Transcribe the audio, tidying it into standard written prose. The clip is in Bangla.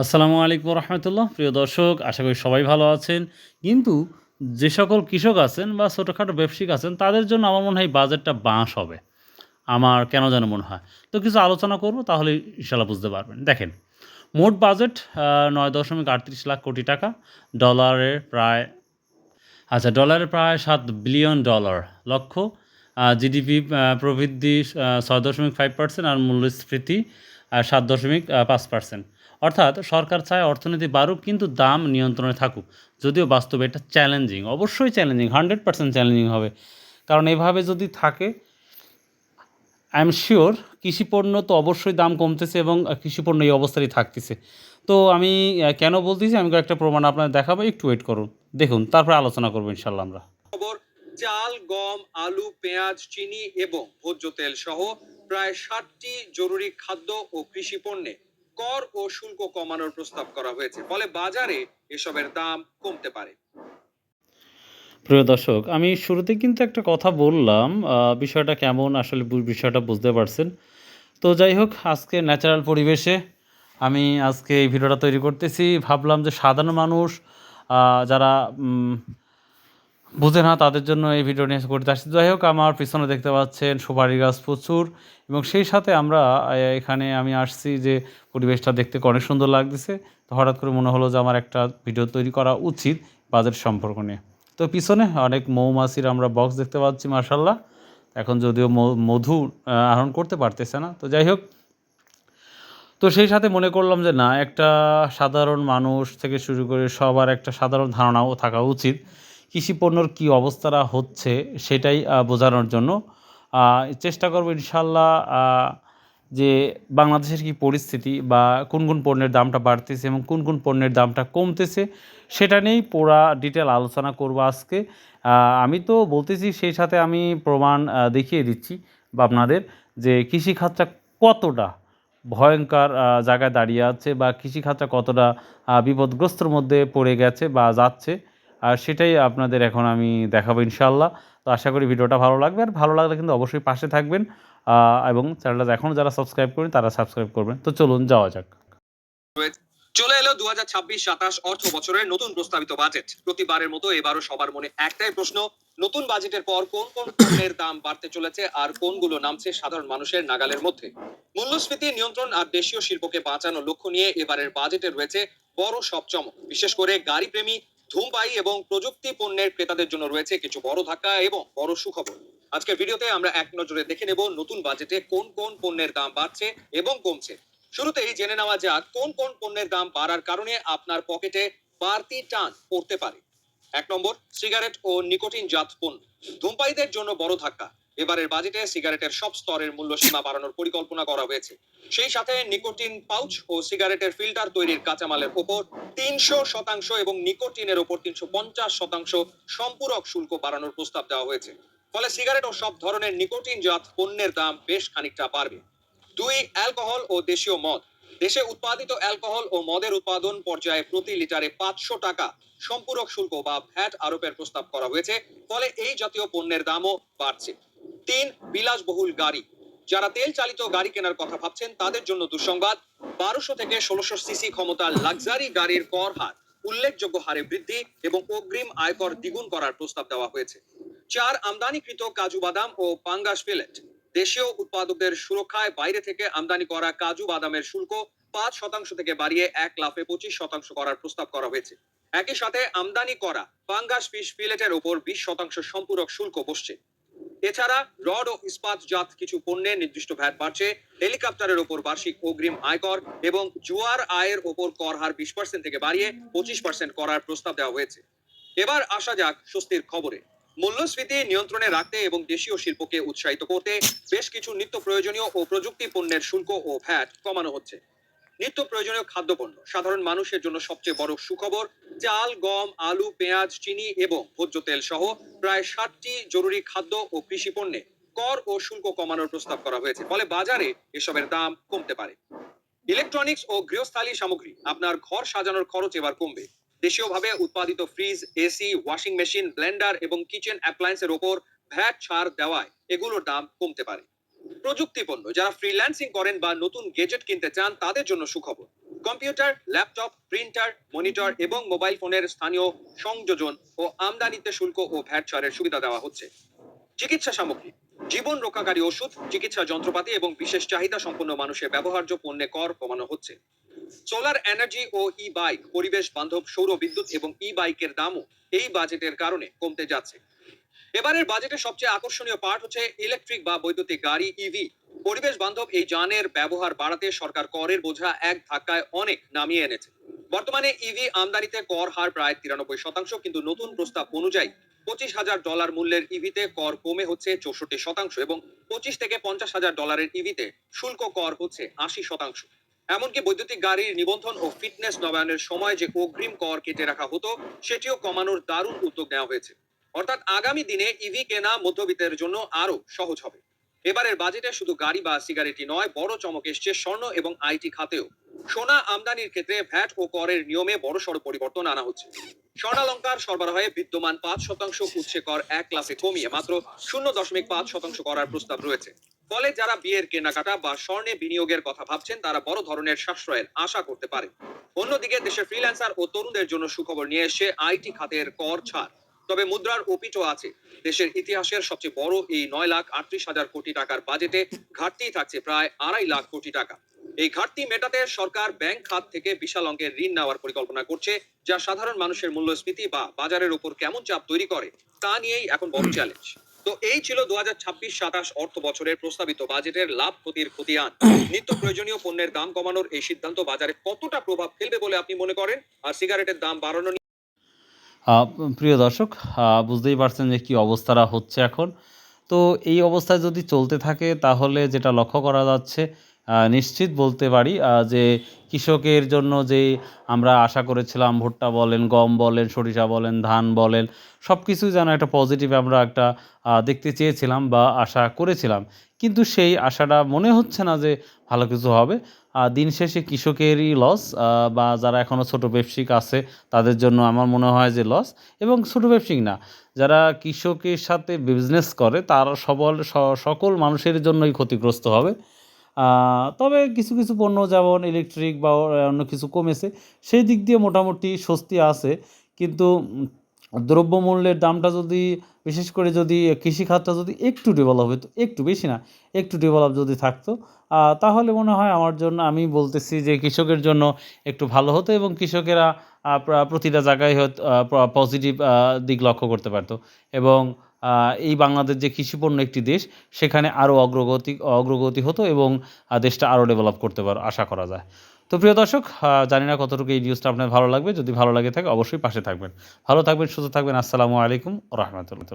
আসসালামু আলাইকুম রহমতুল্লাহ। প্রিয় দর্শক, আশা করি সবাই ভালো আছেন। কিন্তু যে সকল কৃষক আছেন বা ছোটোখাটো ব্যবসায়িক আছেন তাদের জন্য আমার মনে হয় বাজেটটা বাঁশ হবে। আমার কেন যেন মনে হয়। তো কিছু আলোচনা করব, তাহলে ইনশাআল্লাহ বুঝতে পারবেন। দেখেন, মোট বাজেট ৯.৩৮ লাখ কোটি টাকা। ডলারের প্রায় ডলারের প্রায় $৭ বিলিয়ন লক্ষ। জিডিপি প্রবৃদ্ধি ৬.৫% আর মূল্যস্ফীতি ৭.৫%। অর্থাৎ সরকার চায় অর্থনীতি বাড়ুক কিন্তু দাম নিয়ন্ত্রণে থাকুক। যদিও বাস্তবে এটা চ্যালেঞ্জিং, অবশ্যই চ্যালেঞ্জিং, 100% চ্যালেঞ্জিং হবে। কারণ এভাবে যদি থাকে, আই এম সিওর কৃষিপণ্য তো অবশ্যই দাম কমতেছে এবং কৃষিপণ্য এই অবস্থাতেই থাকতেছে। তো আমি কেন বলতেছি, আমি কয়েকটা প্রমাণ আপনাদের দেখাবো, একটু ওয়েট করুন। দেখুন, তারপরে আলোচনা করবো ইনশাআল্লাহ আমরা। খবর, চাল, গম, আলু, পেঁয়াজ, চিনি এবং ভোজ্য তেল সহ প্রায় 60টি জরুরি খাদ্য ও কৃষি পণ্যে কর ও শুল্ক কমানোর প্রস্তাব করা হয়েছে। ফলে বাজারে এসবের দাম কমতে পারে। প্রিয় দর্শক, আমি শুরুতে কিন্তু একটা কথা বললাম, বিষয়টা কেমন আসলে বিষয়টা বুঝতে পারছেন। তো যাই হোক, আজকে ন্যাচারাল পরিবেশে আমি আজকে এই ভিডিওটা তৈরি করতেছি। ভাবলাম যে সাধারণ মানুষ যারা বুঝে না, তাদের জন্য এই ভিডিও নিয়ে করতে আসছি। যাই হোক, আমার পিছনে দেখতে পাচ্ছেন সুপারি গাছ প্রচুর, এবং সেই সাথে আমরা এখানে আমি আসছি যে পরিবেশটা দেখতে অনেক সুন্দর লাগতেছে। তো হঠাৎ করে মনে হলো যে আমার একটা ভিডিও তৈরি করা উচিত বাজেট সম্পর্ক নিয়ে। তো পিছনে অনেক মৌমাছির আমরা বক্স দেখতে পাচ্ছি, মাশাআল্লাহ। এখন যদিও মধু আহরণ করতে পারতেছে না, তো যাই হোক। তো সেই সাথে মনে করলাম যে না, একটা সাধারণ মানুষ থেকে শুরু করে সবার একটা সাধারণ ধারণাও থাকা উচিত কৃষিপণ্যর কী অবস্থাটা হচ্ছে, সেটাই বোঝানোর জন্য চেষ্টা করব ইনশাআল্লাহ। যে বাংলাদেশের কী পরিস্থিতি বা কোন কোন পণ্যের দামটা বাড়তেছে এবং কোন কোন পণ্যের দামটা কমতেছে, সেটা নিয়েই পুরা ডিটেল আলোচনা করব আজকে। আমি তো বলতেছি, সেই সাথে আমি প্রমাণ দেখিয়ে দিচ্ছি বা আপনাদের, যে কৃষিখাতটা কতটা ভয়ঙ্কর জায়গায় দাঁড়িয়ে আছে বা কৃষিখাতটা কতটা বিপদগ্রস্তর মধ্যে পড়ে গেছে বা যাচ্ছে। আর সেটাই আপনাদের এখন আমি দেখাবো ইনশাআল্লাহ। তো আশা করি ভিডিওটা ভালো লাগবে, আর ভালো লাগলে কিন্তু অবশ্যই পাশে থাকবেন, এবং চ্যানেলটা এখনও যারা সাবস্ক্রাইব করেন তারা সাবস্ক্রাইব করবেন। তো চলুন যাওয়া যাক। চলে এলো 2026-27 অর্থ বছরের নতুন প্রস্তাবিত বাজেট। প্রতিবারের মতো এবারও সবার মনে একটাই প্রশ্ন, নতুন বাজেটের পর কোন কোন পণ্যের দাম বাড়তে চলেছে আর কোনগুলো নামছে সাধারণ মানুষের নাগালের মধ্যে। মূল্যস্ফীতি নিয়ন্ত্রণ আর দেশীয় শিল্পকে বাঁচানোর লক্ষ্য নিয়ে এবারের বাজেটে রয়েছে বড় সব চমক। বিশেষ করে গাড়ি প্রেমী, ধূমপায়ী এবং প্রযুক্তি পণ্যের ক্রেতাদের জন্য রয়েছে কিছু বড় ধাক্কা এবং বড় সুখবর। আজকের ভিডিওতে আমরা এক নজরে দেখে নেব নতুন বাজেটে কোন কোন পণ্যের দাম বাড়ছে এবং কমছে। শুরুতেই জেনে নেওয়া যাক কোন কোন পণ্যের দাম বাড়ার কারণে আপনার পকেটে বাড়তি টান পড়তে পারে। 1 নম্বর, সিগারেট ও নিকোটিন জাত পণ্য। ধূমপায়ীদের জন্য বড় ধাক্কা। এবারের বাজেটে সিগারেটের সব স্তরের মূল্য সীমা বাড়ানোর পরিকল্পনা করা হয়েছে। সেই সাথে নিকোটিন পাউচ ও সিগারেটের ফিল্টার তৈরির কাঁচামালের ওপর 300% এবং নিকোটিনের ওপর 350% সম্পূরক শুল্ক বাড়ানোর প্রস্তাব দেওয়া হয়েছে। ফলে সিগারেট ও সব ধরনের নিকোটিন জাত পণ্যের দাম বেশ খানিকটা বাড়বে। 2, অ্যালকোহল ও দেশীয় মদ। দেশে উৎপাদিত অ্যালকোহল ও মদের উৎপাদন পর্যায়ে প্রতি লিটারে 500 টাকা সম্পূরক শুল্ক বা ভ্যাট আরোপের প্রস্তাব করা হয়েছে। ফলে এই জাতীয় পণ্যের দামও বাড়ছে। 3, বিলাসবহুল গাড়ি। যারা তেল চালিত গাড়ি কেনার কথা ভাবছেন তাদের জন্য দুঃসংবাদ, 1200 থেকে 1600 সিসি ক্ষমতার লাক্সারি গাড়ির কর হার উল্লেখযোগ্য হারে বৃদ্ধি এবং অগ্রিম আয়কর দ্বিগুণ করার প্রস্তাব দেওয়া হয়েছে। 4, আমদানিকৃত কাজু বাদাম ও পাঙ্গাস ফিলেট। দেশীয় উৎপাদকদের সুরক্ষায় বাইরে থেকে আমদানি করা কাজু বাদামের শুল্ক 5% থেকে বাড়িয়ে 1,25% করার প্রস্তাব করা হয়েছে। একই সাথে আমদানি করা পাঙ্গাস ফিশ ফিলেটের ওপর 20% সম্পূরক শুল্ক বসছে। এছাড়া রড ও ইস্পাতজাত কিছু পণ্যে নির্দিষ্ট ভ্যাট বাড়ছে। হেলিকপ্টারের ওপর বার্ষিক অগ্রিম আয়কর এবং জুয়ার আয়ের ওপর কর হার 20% থেকে বাড়িয়ে 25% করার প্রস্তাব দেওয়া হয়েছে। এবার আসা যাক স্বস্তির খবরে। মূল্যস্ফীতি নিয়ন্ত্রণে রাখতে এবং দেশীয় শিল্পকে উৎসাহিত করতে বেশ কিছু নিত্য প্রয়োজনীয় ও প্রযুক্তি পণ্যের শুল্ক ও ভ্যাট কমানো হচ্ছে। নিত্য প্রয়োজনীয় খাদ্যপণ্য, সাধারণ মানুষের জন্য সবচেয়ে বড় সুখবর, চাল, গম, আলু, পেঁয়াজ, চিনি এবং ভোজ্য তেল সহ প্রায় 60টি জরুরি খাদ্য ও কৃষি পণ্যে কর ও শুল্ক কমানোর প্রস্তাব করা হয়েছে। ফলে বাজারে এসবের দাম কমতে পারে। ইলেকট্রনিক্স ও গৃহস্থালী সামগ্রী, আপনার ঘর সাজানোর খরচ এবার কমবে। দেশীয়ভাবে উৎপাদিত fridge, AC, washing machine, Blender এবং কিচেন অ্যাপ্লায়েন্সের ওপর ভ্যাট ছাড় দেওয়ায় এগুলোর দাম কমতে পারে। প্রযুক্তি পণ্য, যারা ফ্রিল্যান্সিং করেন বা নতুন গেজেট কিনতে চান তাদের জন্য সুখবর। কম্পিউটার, ল্যাপটপ, প্রিন্টার, মনিটর এবং মোবাইল ফোনের স্থানীয় সংযোজন ও আমদানিতে শুল্ক ও ভ্যাট ছাড়ের সুবিধা দেওয়া হচ্ছে। চিকিৎসা সামগ্রী, জীবন রক্ষাকারী ওষুধ, চিকিৎসা যন্ত্রপাতি এবং বিশেষ চাহিদা সম্পন্ন মানুষের ব্যবহার্য পণ্যে কর কমানো হচ্ছে। সোলার এনার্জি ও ই বাইক, পরিবেশ বান্ধব সৌর বিদ্যুৎ এবং ই বাইকের দামও এই বাজেটের কারণে কমতে যাচ্ছে। এবারের বাজেটের সবচেয়ে আকর্ষণীয় পার্ট হচ্ছে ইলেকট্রিক বা বৈদ্যুতিক গাড়ি ইভি। পরিবেশ বান্ধব এই যানের ব্যবহার বাড়াতে সরকার করের বোঝা এক ধাক্কায় অনেক নামিয়ে এনেছে। বর্তমানে ইভি আমদানিতে কর হার প্রায় 93%, কিন্তু নতুন প্রস্তাব অনুযায়ী $25,000 মূল্যের ইভিতে কর কমে হচ্ছে 64% এবং $25,000 থেকে $50,000 ইভিতে শুল্ক কর হচ্ছে 80%। এমনকি বৈদ্যুতিক গাড়ির নিবন্ধন ও ফিটনেস নবায়নের সময় যে অগ্রিম কর কেটে রাখা হতো সেটিও কমানোর দারুণ উদ্যোগ নেওয়া হয়েছে। অর্থাৎ আগামী দিনে ইভি কেনা মধ্যবিত্তের জন্য আরো সহজ হবে। এবারের বাজেটে শুধু গাড়ি বা সিগারেটই নয়, বড় চমক এসছে স্বর্ণ এবং আইটি খাতেও। সোনা আমদানির ক্ষেত্রে ভ্যাট ও করের নিয়মে বড়সড় পরিবর্তন আনা হচ্ছে। স্বর্ণালংকার সরবরাহে বিদ্যমান 5% উৎসে কর 1 লাফে কমিয়ে মাত্র 0.5% করার প্রস্তাব রয়েছে। ফলে যারা বিয়ের কেনাকাটা বা স্বর্ণে বিনিয়োগের কথা ভাবছেন তারা বড় ধরনের সাশ্রয়ের আশা করতে পারে। অন্যদিকে দেশের ফ্রিল্যান্সার ও তরুণদের জন্য সুখবর নিয়ে এসে আইটি খাতের কর ছাড়। তবে মুদ্রার অপিচও আছে। দেশের ইতিহাসের সবচেয়ে বড় এই 9,38,000 কোটি টাকার বাজেটে ঘাটতি থাকছে প্রায় 2.5 লাখ কোটি টাকা। এই ঘাটতি মেটাতে সরকার ব্যাংক খাত থেকে বিশাল অঙ্কের ঋণ নেওয়ার পরিকল্পনা করছে, যা সাধারণ মানুষের মূল্যস্ফীতি বা বাজারের উপর কেমন চাপ তৈরি করে তা নিয়েই এখন বড় চ্যালেঞ্জ। তো এই ছিল 2026-27 অর্থ বছরের প্রস্তাবিত বাজেটের লাভ ক্ষতির খতিয়ান। নিত্য প্রয়োজনীয় পণ্যের দাম কমানোর এই সিদ্ধান্ত বাজারে কতটা প্রভাব ফেলবে বলে আপনি মনে করেন? আর সিগারেটের দাম বাড়ানো প্রিয় দর্শক, বুঝতেই পারছেন যে কী অবস্থাটা হচ্ছে এখন। তো এই অবস্থায় যদি চলতে থাকে তাহলে যেটা লক্ষ্য করা যাচ্ছে, নিশ্চিত বলতে পারি যে কৃষকের জন্য যে আমরা আশা করেছিলাম ভুট্টা বলেন, গম বলেন, সরিষা বলেন, ধান বলেন, সব কিছুই যেন একটা পজিটিভ আমরা একটা দেখতে চেয়েছিলাম বা আশা করেছিলাম। কিন্তু সেই আশাটা মনে হচ্ছে না যে ভালো কিছু হবে। দিন শেষে কৃষকেরই লস, বা যারা এখনও ছোট ব্যবসায়িক আছে তাদের জন্য আমার মনে হয় যে লস। এবং ছোট ব্যবসায়িক না, যারা কৃষকের সাথে বিজনেস করে তারা সকল মানুষের জন্যই ক্ষতিগ্রস্ত হবে। তবে কিছু কিছু পণ্য যেমন ইলেকট্রিক বা অন্য কিছু কমেছে, সেই দিক দিয়ে মোটামুটি স্বস্তি আছে। কিন্তু দ্রব্যমূল্যের দামটা যদি, বিশেষ করে যদি কৃষিখাতটা যদি একটু ডেভেলপ হতো, একটু বেশি না, একটু ডেভেলপ যদি থাকতো, তাহলে মনে হয় আমার জন্য, আমি বলতেছি যে কৃষকের জন্য একটু ভালো হতো এবং কৃষকেরা প্রতিটা জায়গায় হয়তো পজিটিভ দিক লক্ষ্য করতে পারতো। এবং এই বাংলাদেশ যে কৃষিপণ্য একটি দেশ, সেখানে আরও অগ্রগতি হতো এবং দেশটা আরও ডেভেলপ করতে আশা করা যায়। তো প্রিয় দর্শক, জানি না কতটুকু এই নিউজটা আপনার ভালো লাগবে। যদি ভালো লাগে থাকে অবশ্যই পাশে থাকবেন। ভালো থাকবেন, সুস্থ থাকবেন। আসসালামু আলাইকুম ওয়া রাহমাতুল্লাহ।